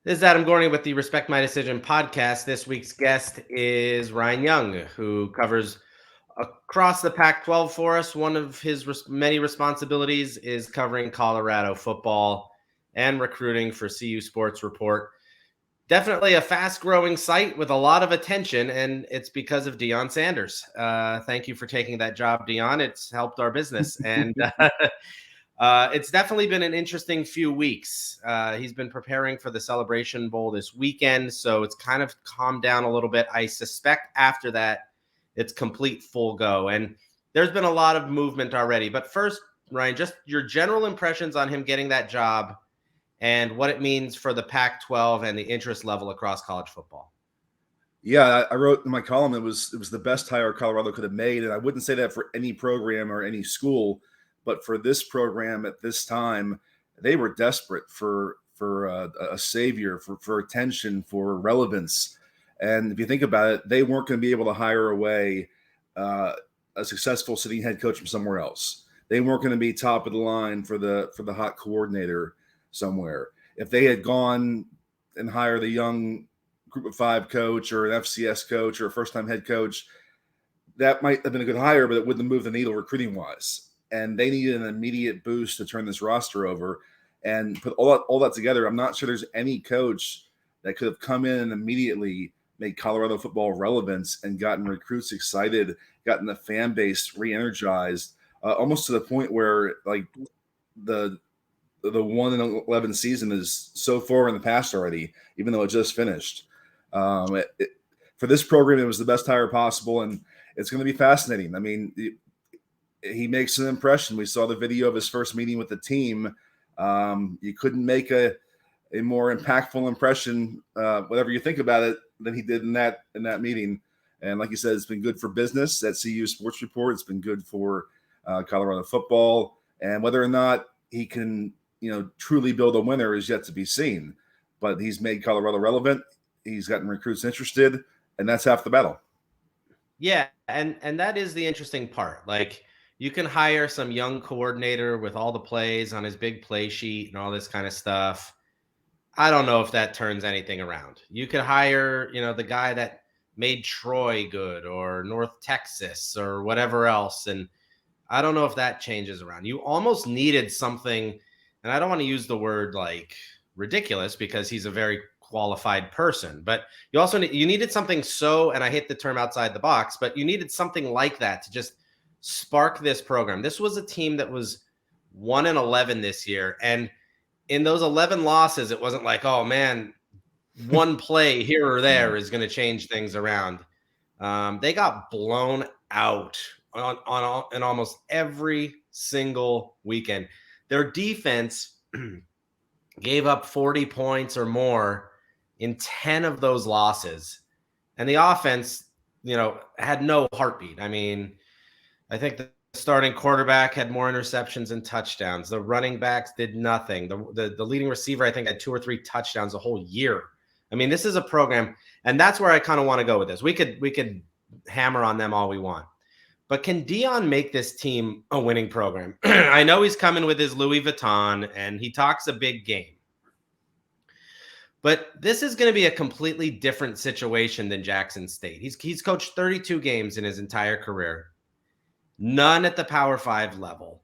This is Adam Gorney with the Respect My Decision podcast. This week's guest is Ryan Young, who covers across the Pac-12 for us. One of his many responsibilities is covering Colorado football and recruiting for CU Sports Report. Definitely a fast-growing site with a lot of attention, and it's because of Deion Sanders. Thank you for taking that job, Dion. It's helped our business, and it's definitely been an interesting few weeks. He's been preparing for the Celebration Bowl this weekend, so it's kind of calmed down a little bit. I suspect after that, it's complete full go. And there's been a lot of movement already. But first, Ryan, just your general impressions on him getting that job and what it means for the Pac-12 and the interest level across college football. Yeah, I wrote in my column it was the best hire Colorado could have made, and I wouldn't say that for any program or any school, but for this program at this time, they were desperate for a savior, for attention, for relevance. And if you think about it, they weren't going to be able to hire away a successful sitting head coach from somewhere else. They weren't going to be top of the line for the hot coordinator somewhere. If they had gone and hired a young Group of Five coach or an FCS coach or a first-time head coach, that might have been a good hire, but it wouldn't have moved the needle recruiting-wise. And they needed an immediate boost to turn this roster over. And put all that together, I'm not sure there's any coach that could have come in and immediately made Colorado football relevant and gotten recruits excited, gotten the fan base re-energized, almost to the point where like the 1-11 season is so far in the past already, even though it just finished. For this program, it was the best hire possible, and it's going to be fascinating. I mean, he makes an impression. We saw the video of his first meeting with the team. You couldn't make a more impactful impression, whatever you think about it, than he did in that meeting. And like you said, it's been good for business at CU Sports Report. It's been good for Colorado football, and whether or not he can, truly build a winner is yet to be seen. But he's made Colorado relevant. He's gotten recruits interested, and that's half the battle. Yeah, and that is the interesting part. Like, you can hire some young coordinator with all the plays on his big play sheet and all this kind of stuff. I don't know if that turns anything around. You could hire, the guy that made Troy good or North Texas or whatever else. And I don't know if that changes around. You almost needed something, and I don't want to use the word like ridiculous because he's a very qualified person, but you also you needed something and I hate the term outside the box, but you needed something like that to just spark this program. This was a team that was 1-11 this year. And in those 11 losses, it wasn't like, oh man, one play here or there is going to change things around. They got blown out on almost every single weekend. Their defense gave up 40 points or more in 10 of those losses. And the offense, had no heartbeat. I mean, I think the starting quarterback had more interceptions and touchdowns. The running backs did nothing. The leading receiver, I think, had 2 or 3 touchdowns a whole year. I mean, this is a program, and that's where I kind of want to go with this. We could hammer on them all we want. But can Dion make this team a winning program? I know he's coming with his Louis Vuitton, and he talks a big game. But this is going to be a completely different situation than Jackson State. He's coached 32 games in his entire career. None at the Power 5 level.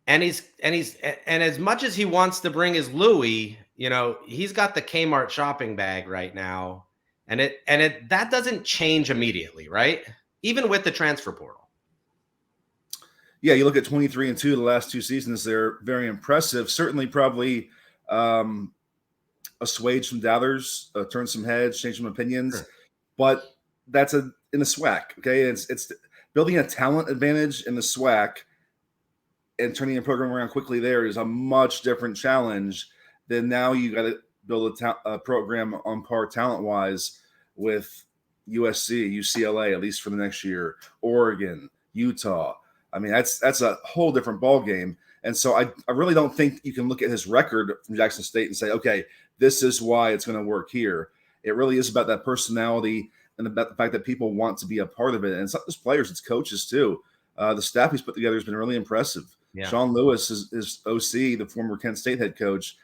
And as much as he wants to bring his Louis, he's got the Kmart shopping bag right now. And that doesn't change immediately, right? Even with the transfer portal. Yeah, you look at 23-2 the last 2 seasons, they're very impressive. Certainly probably assuage some doubters, turn some heads, change some opinions. Sure. But that's in the SWAC, okay? It's building a talent advantage in the SWAC and turning a program around quickly there is a much different challenge than now you got to build a program on par talent-wise with USC, UCLA, at least for the next year, Oregon, Utah. I mean, that's a whole different ball game. And so I really don't think you can look at his record from Jackson State and say, okay, this is why it's going to work here. It really is about that personality and about the fact that people want to be a part of it. And it's not just players, it's coaches too. The staff he's put together has been really impressive. Yeah. Sean Lewis is OC, the former Kent State head coach.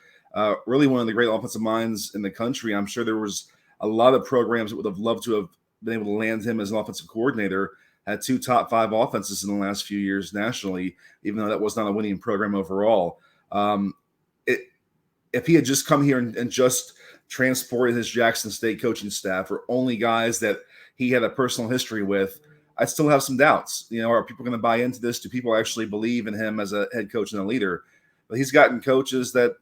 really one of the great offensive minds in the country. I'm sure there was a lot of programs that would have loved to have been able to land him as an offensive coordinator. Had 2 top 5 offenses in the last few years nationally, even though that was not a winning program overall. It, if he had just come here and just transported his Jackson State coaching staff, or only guys that he had a personal history with, I still have some doubts. Are people going to buy into this? Do people actually believe in him as a head coach and a leader? But he's gotten coaches that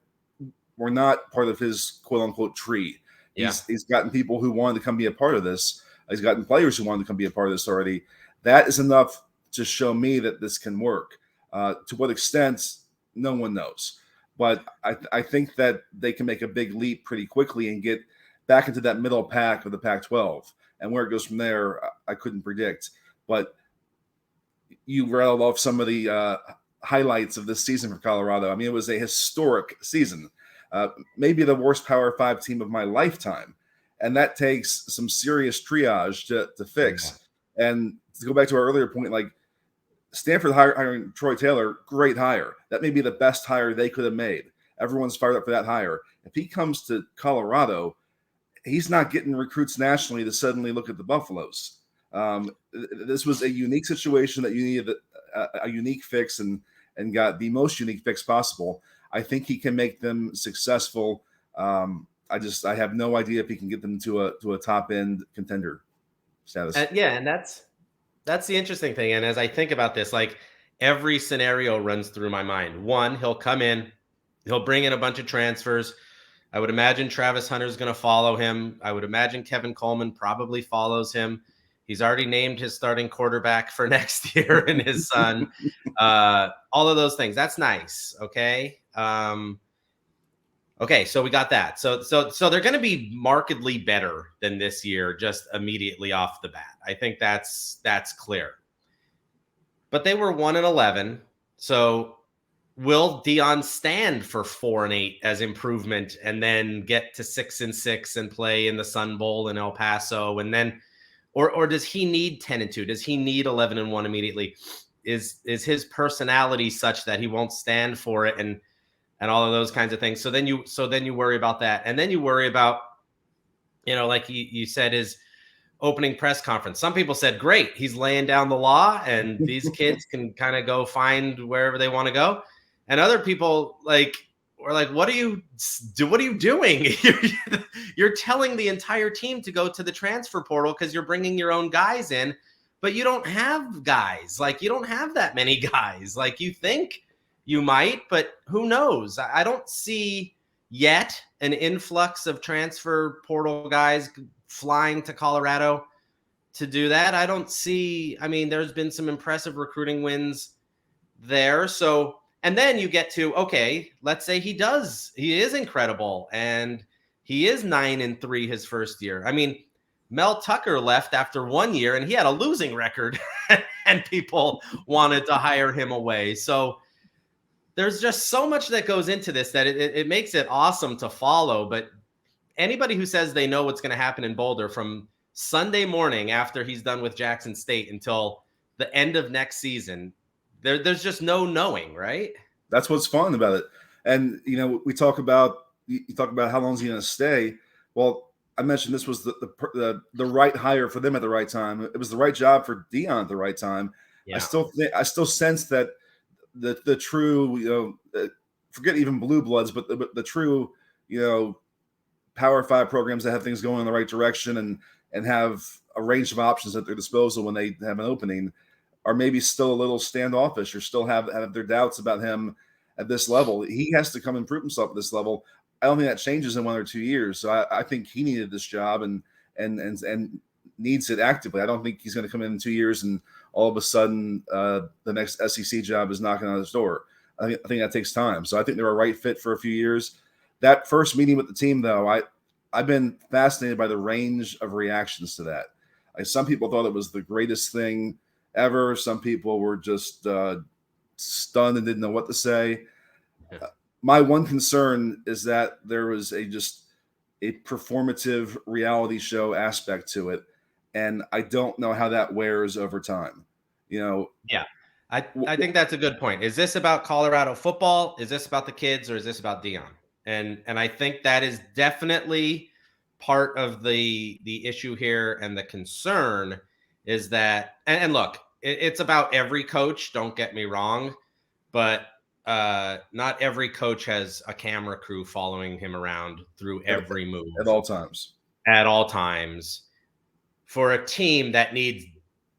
were not part of his quote unquote tree. Yeah. He's gotten people who wanted to come be a part of this. He's gotten players who wanted to come be a part of this already. That is enough to show me that this can work. To what extent, no one knows. But I think that they can make a big leap pretty quickly and get back into that middle pack of the Pac-12. And where it goes from there, I couldn't predict. But you rattled off some of the highlights of this season for Colorado. I mean, it was a historic season. Maybe the worst Power 5 team of my lifetime. And that takes some serious triage to fix. Yeah. And to go back to our earlier point, like Stanford hiring Troy Taylor, great hire. That may be the best hire they could have made. Everyone's fired up for that hire. If he comes to Colorado, he's not getting recruits nationally to suddenly look at the Buffaloes. This was a unique situation that you needed a unique fix and got the most unique fix possible. I think he can make them successful. I have no idea if he can get them to a top end contender status. And that's the interesting thing. And as I think about this, like every scenario runs through my mind. One, he'll come in, he'll bring in a bunch of transfers. I would imagine Travis Hunter's going to follow him. I would imagine Kevin Coleman probably follows him. He's already named his starting quarterback for next year and his son. All of those things. That's nice. Okay. Okay, so we got that. So they're going to be markedly better than this year just immediately off the bat. I think that's clear. But they were 1-11. So will Dion stand for 4-8 as improvement and then get to 6-6 and play in the Sun Bowl in El Paso, and then or does he need 10-2? Does he need 11-1 immediately? Is his personality such that he won't stand for it and all of those kinds of things? So then you worry about that. And then you worry about, like you said, his opening press conference. Some people said, great, he's laying down the law and these kids can kind of go find wherever they want to go. And other people were like, what are you doing? You're telling the entire team to go to the transfer portal because you're bringing your own guys in, but you don't have guys. Like, you don't have that many guys. Like, you think you might, but who knows? I don't see yet an influx of transfer portal guys flying to Colorado to do that. I don't see. I mean, there's been some impressive recruiting wins there. So, and then you get to, okay, let's say he is incredible and he is 9-3 his first year. I mean, Mel Tucker left after 1 year and he had a losing record and people wanted to hire him away. So there's just so much that goes into this that it makes it awesome to follow. But anybody who says they know what's going to happen in Boulder from Sunday morning after he's done with Jackson State until the end of next season, there's just no knowing, right? That's what's fun about it. And, we talk about, you talk about how long is he going to stay. Well, I mentioned this was the right hire for them at the right time. It was the right job for Dion at the right time. Yeah. I still sense that the true, forget even blue bloods, but the true, Power 5 programs that have things going in the right direction and have a range of options at their disposal when they have an opening are maybe still a little standoffish or still have their doubts about him at this level. He has to come and prove himself at this level. I don't think that changes in 1 or 2 years. So I think he needed this job and needs it actively. I don't think he's going to come in 2 years and all of a sudden the next SEC job is knocking on his door. I think that takes time. So I think they're a right fit for a few years. That first meeting with the team, though, I've been fascinated by the range of reactions to that. Some people thought it was the greatest thing ever. Some people were just stunned and didn't know what to say. My one concern is that there was a performative reality show aspect to it, and I don't know how that wears over time. Yeah. I think that's a good point. Is this about Colorado football? Is this about the kids, or is this about Dion? And I think that is definitely part of the issue here, and the concern is that, and look, it's about every coach, don't get me wrong, but not every coach has a camera crew following him around through at, every move at all times. at all times for a team that needs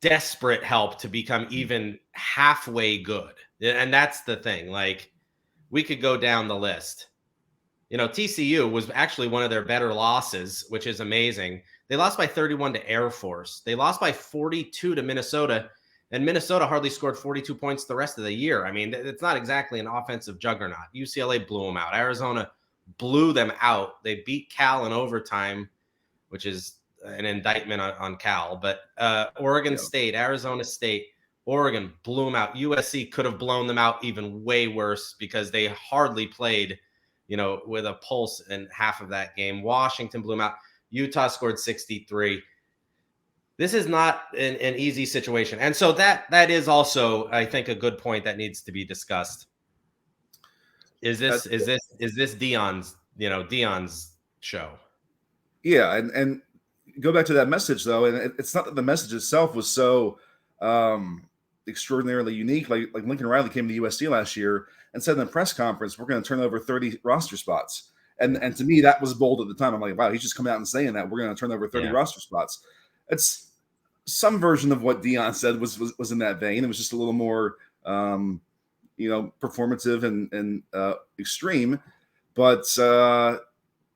desperate help to become even halfway good. And that's the thing. Like, we could go down the list. TCU was actually one of their better losses, which is amazing. They lost by 31 to Air Force. They lost by 42 to Minnesota, and Minnesota hardly scored 42 points the rest of the year. I mean, it's not exactly an offensive juggernaut. UCLA blew them out. Arizona blew them out. They beat Cal in overtime, which is an indictment on Cal. But Oregon State, Arizona State, Oregon blew them out. USC could have blown them out even way worse because they hardly played with a pulse in half of that game. Washington blew them out. Utah scored 63. This is not an easy situation. And so that is also, I think, a good point that needs to be discussed. Is this Dion's show? Yeah. And go back to that message though. And it's not that the message itself was so extraordinarily unique. Like Lincoln Riley came to USC last year and said in the press conference, we're going to turn over 30 roster spots. And to me, that was bold at the time. I'm like, wow, he's just coming out and saying that we're going to turn over 30 roster spots. It's some version of what Deion said was in that vein. It was just a little more, performative and extreme. But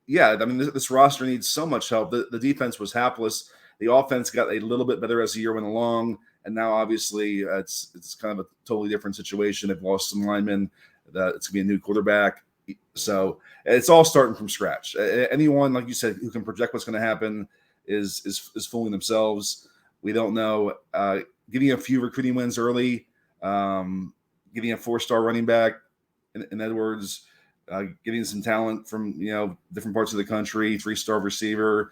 yeah, I mean, this roster needs so much help. The defense was hapless. The offense got a little bit better as the year went along. And now, obviously, it's kind of a totally different situation. They've lost some linemen. It's going to be a new quarterback. So it's all starting from scratch. Anyone, like you said, who can project what's going to happen is fooling themselves. We don't know. Getting a few recruiting wins early, getting a 4-star running back in Edwards, getting some talent from different parts of the country, 3-star receiver,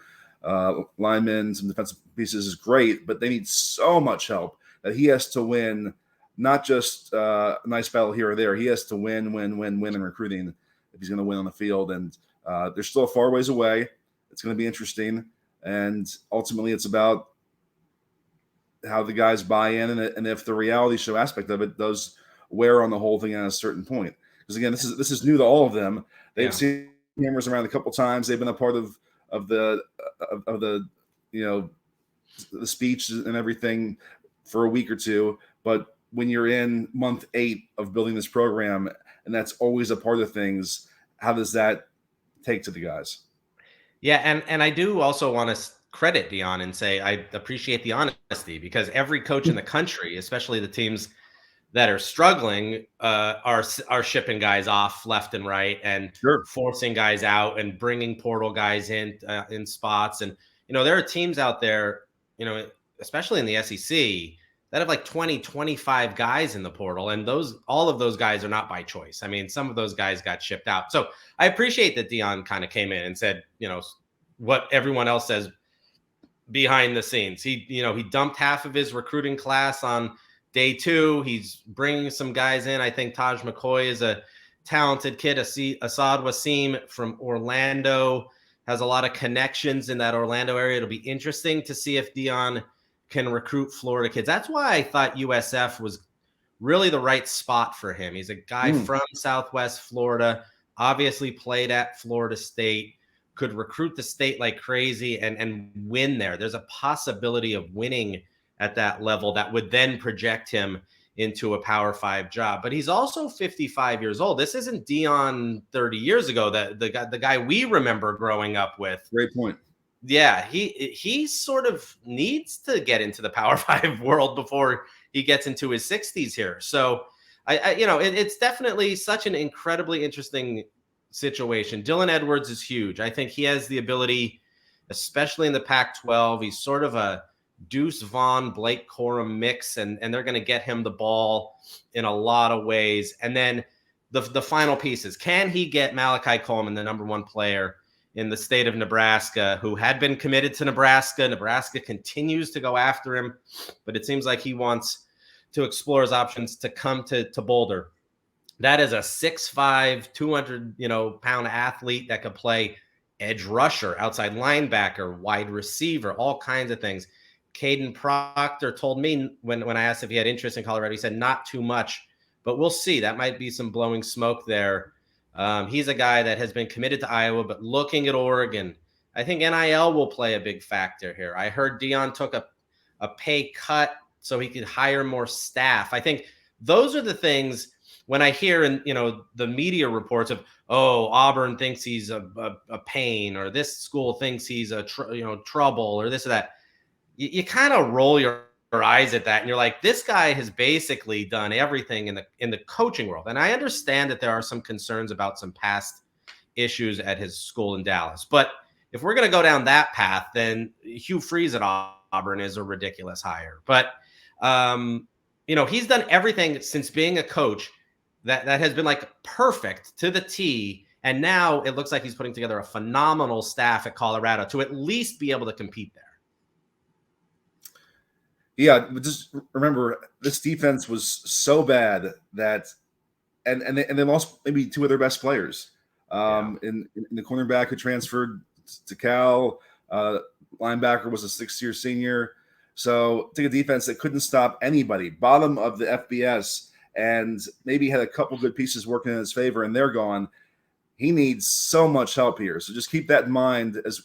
linemen, some defensive pieces is great, but they need so much help that he has to win, not just a nice battle here or there. He has to win in recruiting if he's going to win on the field. And they're still a far ways away. It's going to be interesting. And ultimately, it's about how the guys buy in and if the reality show aspect of it does wear on the whole thing at a certain point. Because again, this is new to all of them. They've seen cameras around a couple times. They've been a part of the the speech and everything for a week or two. But when you're in month 8 of building this program, and that's always a part of things, how does that take to the guys? Yeah, and I do also want to credit Dion and say I appreciate the honesty, because every coach in the country, especially the teams that are struggling, are shipping guys off left and right and forcing guys out and bringing portal guys in spots. And there are teams out there, especially in the SEC, that have like 20, 25 guys in the portal, and all of those guys are not by choice. I mean, some of those guys got shipped out. So I appreciate that Dion kind of came in and said, what everyone else says behind the scenes. He dumped half of his recruiting class on day 2. He's bringing some guys in. I think Taj McCoy is a talented kid. Asad Wasim from Orlando has a lot of connections in that Orlando area. It'll be interesting to see if Dion can recruit Florida kids. That's why I thought USF was really the right spot for him. He's a guy from Southwest Florida, obviously played at Florida State, could recruit the state like crazy and win there. There's a possibility of winning at that level that would then project him into a Power 5 job. But he's also 55 years old. This isn't Dion 30 years ago, the guy we remember growing up with. Great point. Yeah, he sort of needs to get into the Power 5 world before he gets into his 60s here. So it's definitely such an incredibly interesting situation. Dylan Edwards is huge. I think he has the ability, especially in the Pac-12. He's sort of a Deuce Vaughn, Blake Corum mix, and they're going to get him the ball in a lot of ways. And then the final pieces. Can he get Malachi Coleman, the number 1 player in the state of Nebraska, who had been committed to Nebraska? Nebraska continues to go after him, but it seems like he wants to explore his options to come to Boulder. That is a 6'5", 200, pound athlete that could play edge rusher, outside linebacker, wide receiver, all kinds of things. Caden Proctor told me when I asked if he had interest in Colorado, he said not too much, but we'll see. That might be some blowing smoke there. He's a guy that has been committed to Iowa, but looking at Oregon, I think NIL will play a big factor here. I heard Dion took a pay cut so he could hire more staff. I think those are the things when I hear in the media reports of, oh, Auburn thinks he's a pain, or this school thinks he's a trouble, or this or that, you kind of roll your eyes at that, and you're like, this guy has basically done everything in the coaching world. And I understand that there are some concerns about some past issues at his school in Dallas, but if we're going to go down that path, then Hugh Freeze at Auburn is a ridiculous hire. But he's done everything since being a coach that has been like perfect to the T. And now it looks like he's putting together a phenomenal staff at Colorado to at least be able to compete there. Yeah, but just remember, this defense was so bad that, and they lost maybe two of their best players. In the cornerback who transferred to Cal, linebacker was a 6-year senior. So take a defense that couldn't stop anybody, bottom of the FBS, and maybe had a couple good pieces working in his favor, and they're gone. He needs so much help here. So just keep that in mind as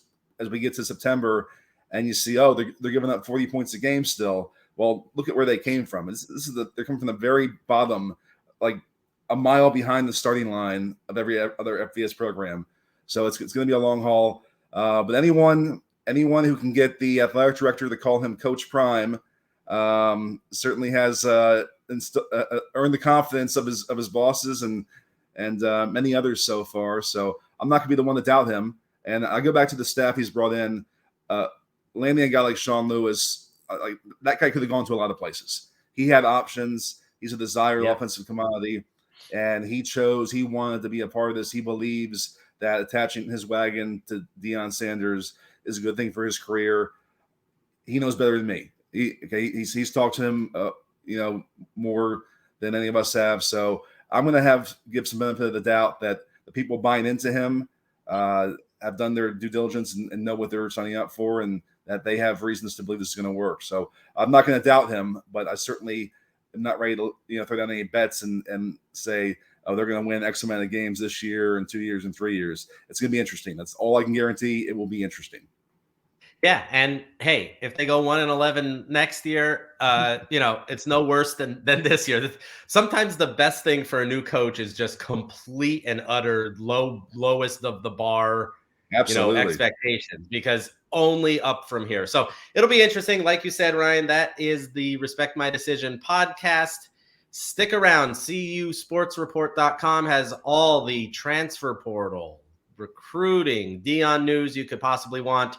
we get to September, and you see, oh, they're giving up 40 points a game still. Well, look at where they came from. They're coming from the very bottom, like a mile behind the starting line of every other FBS program. So it's going to be a long haul. But anyone who can get the athletic director to call him Coach Prime certainly has earned the confidence of his bosses and many others so far. So I'm not going to be the one to doubt him. And I go back to the staff he's brought in. Landing a guy like Sean Lewis, like that guy could have gone to a lot of places. He had options. He's a desired offensive commodity, and he wanted to be a part of this. He believes that attaching his wagon to Deion Sanders is a good thing for his career. He knows better than me. He's talked to him, more than any of us have. So I'm going to give some benefit of the doubt that the people buying into him have done their due diligence and know what they're signing up for, and that they have reasons to believe this is going to work. So I'm not going to doubt him, but I certainly am not ready to throw down any bets and say, oh, they're going to win X amount of games this year and 2 years and 3 years. It's going to be interesting. That's all I can guarantee. It will be interesting. Yeah, and hey, if they go 1-11 next year, it's no worse than this year. Sometimes the best thing for a new coach is just complete and utter lowest of the bar, Absolutely. Expectations, because only up from here. So it'll be interesting. Like you said, Ryan, that is the Respect My Decision podcast. Stick around. CUSportsReport.com has all the transfer portal, recruiting, Dion news you could possibly want.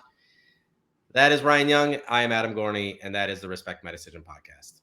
That is Ryan Young. I am Adam Gorney, and that is the Respect My Decision podcast.